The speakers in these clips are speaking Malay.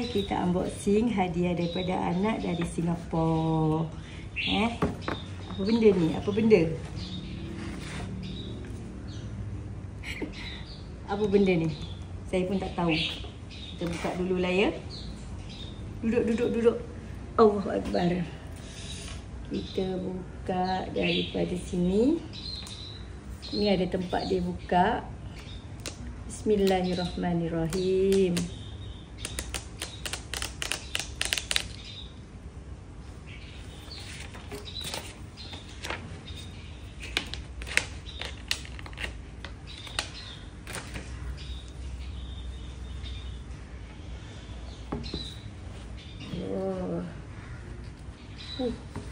kita unboxing hadiah daripada anak dari Singapura. Apa benda ni? Apa benda? Apa benda ni? Saya pun tak tahu. Kita buka dulu lah ya. Duduk. Allahu Akbar. Kita buka daripada sini. Ini ada tempat dia buka. Bismillahirrahmanirrahim.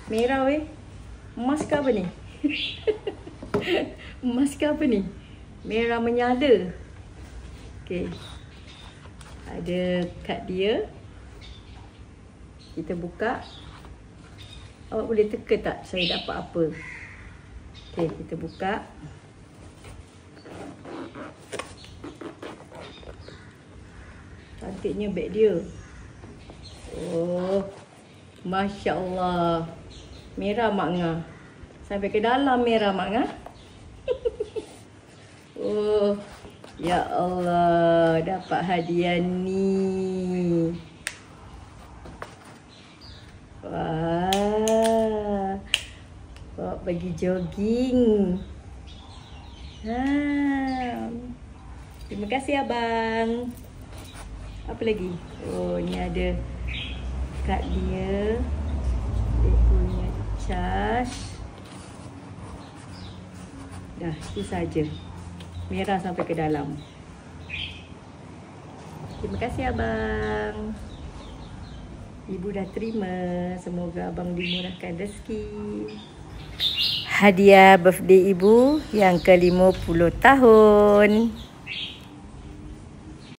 Merah weh. Emas ke apa ni? Emas ke apa ni? Merah menyala. Okey. Ada kad dia. Kita buka. Awak boleh teka tak saya dapat apa? Okey, kita buka. Cantiknya beg dia. Oh, Masya Allah. Merah Mak Ngah. Sampai ke dalam merah Mak Ngah. Oh, ya Allah. Dapat hadiah ni. Wah. Bawa pergi jogging. Terima kasih abang. Apa lagi? Oh, ni ada kad dia. Dia punya charge. Dah, itu saja. Merah sampai ke dalam. Terima kasih abang. Ibu dah terima. Semoga abang dimurahkan rezeki. Hadiah birthday ibu yang ke-50 tahun.